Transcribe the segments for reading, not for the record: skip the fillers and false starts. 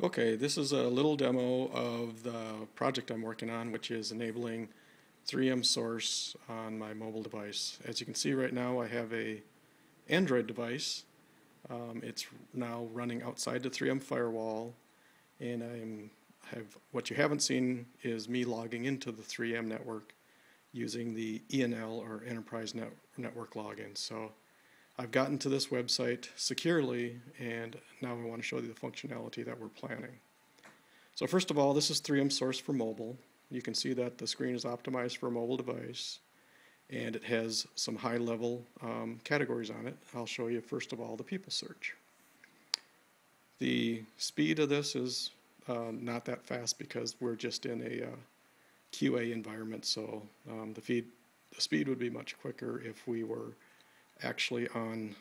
Okay, this is a little demo of the project I'm working on, which is enabling 3M Source on my mobile device. As you can see right now, I have a Android device. It's now running outside the 3M firewall, and what you haven't seen is me logging into the 3M network using the ENL or Enterprise Network login. So I've gotten to this website securely, and now I want to show you the functionality that we're planning. So first of all, this is 3M Source for mobile. You can see that the screen is optimized for a mobile device, and it has some high-level categories on it. I'll show you first of all the people search. The speed of this is not that fast because we're just in a QA environment, so the speed would be much quicker if we were actually on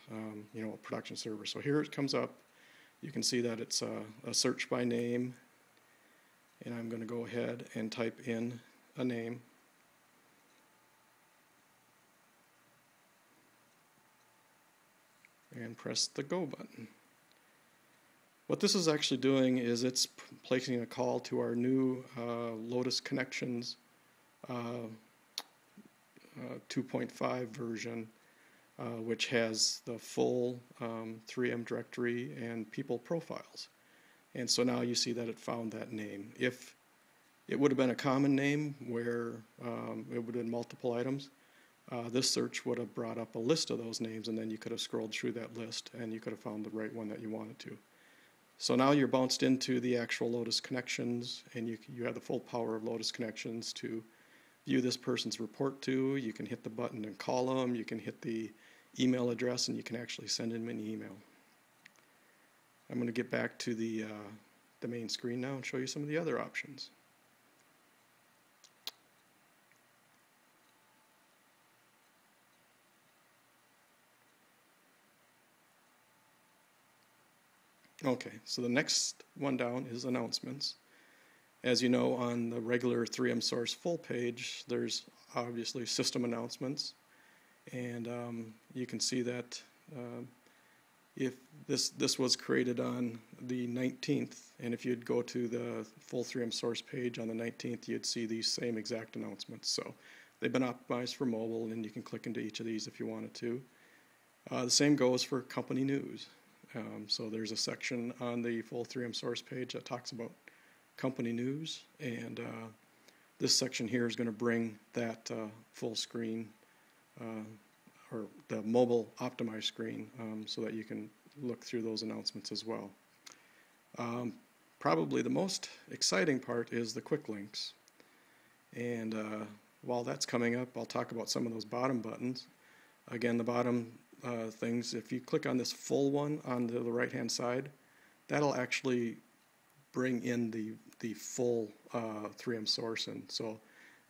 a production server. So here it comes up. You can see that it's a search by name, and I'm going to go ahead and type in a name. And press the go button. What this is actually doing is it's placing a call to our new Lotus Connections 2.5 version, which has the full 3M directory and people profiles. And so now you see that it found that name. If it would have been a common name where it would have been multiple items, this search would have brought up a list of those names, and then you could have scrolled through that list and you could have found the right one that you wanted to. So now you're bounced into the actual Lotus Connections, and you have the full power of Lotus Connections to view this person's report to. You can hit the button and call them. You can hit the email address, and you can actually send them an email. I'm going to get back to the main screen now and show you some of the other options. Okay, so the next one down is announcements. As you know, on the regular 3M Source full page, there's obviously system announcements, and you can see that if this was created on the 19th, and if you'd go to the full 3M Source page on the 19th, you'd see these same exact announcements. So they've been optimized for mobile, and you can click into each of these if you wanted to. The same goes for company news. So there's a section on the full 3M Source page that talks about company news, and this section here is going to bring that full screen or the mobile optimized screen so that you can look through those announcements as well. Probably the most exciting part is the quick links, and while that's coming up, I'll talk about some of those bottom buttons. Again, the bottom things, if you click on this full one on the right-hand side, that'll actually bring in the full 3M Source. And so,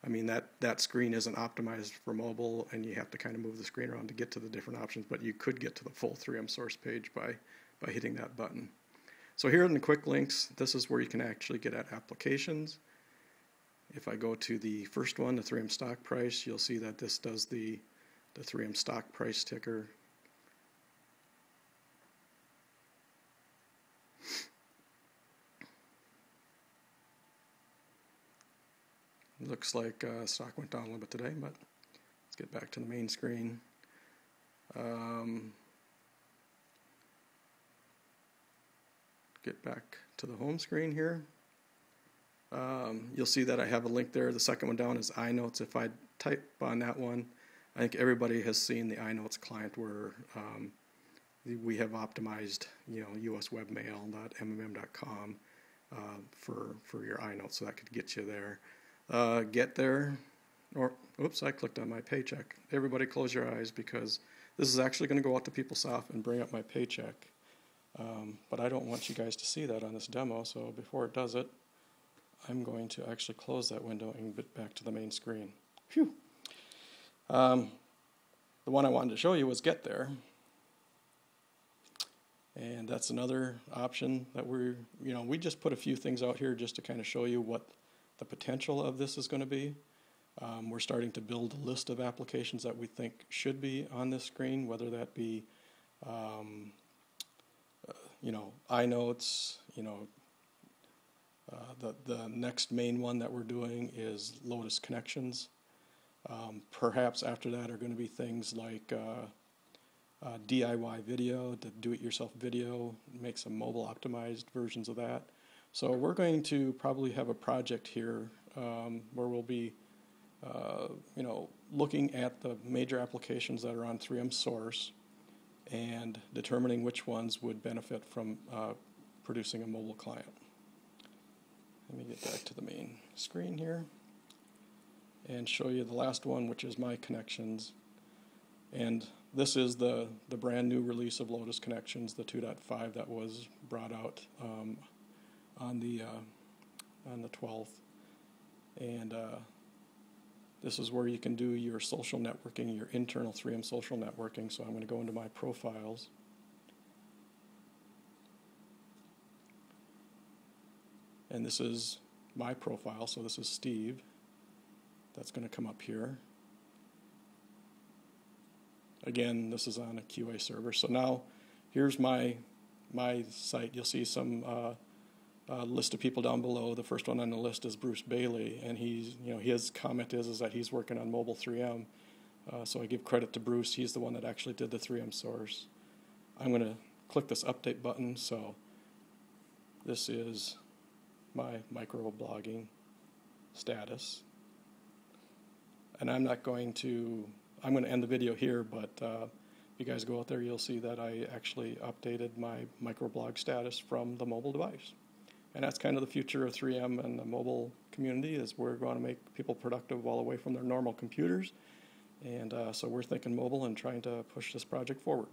I mean, that screen isn't optimized for mobile, and you have to kind of move the screen around to get to the different options, but you could get to the full 3M Source page by hitting that button. So here in the quick links, this is where you can actually get at applications. If I go to the first one, the 3M stock price, you'll see that this does the 3M stock price ticker. Looks like stock went down a little bit today, but let's get back to the main screen. Get back to the home screen here. You'll see that I have a link there. The second one down is iNotes. If I type on that one, I think everybody has seen the iNotes client where we have optimized, uswebmail.mmm.com for your iNotes, so that could get you there. Get there, or oops, I clicked on my paycheck. Everybody close your eyes because this is actually going to go out to PeopleSoft and bring up my paycheck. But I don't want you guys to see that on this demo, so before it does it, I'm going to actually close that window and get back to the main screen. Phew. The one I wanted to show you was Get There. And that's another option that we just put a few things out here just to kind of show you what the potential of this is going to be. We're starting to build a list of applications that we think should be on this screen, whether that be iNotes, the next main one that we're doing is Lotus Connections. Perhaps after that are going to be things like DIY video, to do-it-yourself video, make some mobile optimized versions of that. So we're going to probably have a project here where we'll be looking at the major applications that are on 3M Source and determining which ones would benefit from producing a mobile client. Let me get back to the main screen here and show you the last one, which is My Connections. And this is the brand new release of Lotus Connections, the 2.5 that was brought out on the 12th. And this is where you can do your social networking, your internal 3M social networking. So I'm going to go into my profiles. And this is my profile, so this is Steve. That's going to come up here. Again, this is on a QA server. So now here's my site. You'll see some list of people down below. The first one on the list is Bruce Bailey, and his comment is that he's working on mobile 3M. So I give credit to Bruce. He's the one that actually did the 3M source. I'm going to click this update button. So this is my microblogging status. And I'm going to end the video here, but if you guys go out there, you'll see that I actually updated my microblog status from the mobile device. And that's kind of the future of 3M and the mobile community, is we're going to make people productive while away from their normal computers. And so we're thinking mobile and trying to push this project forward.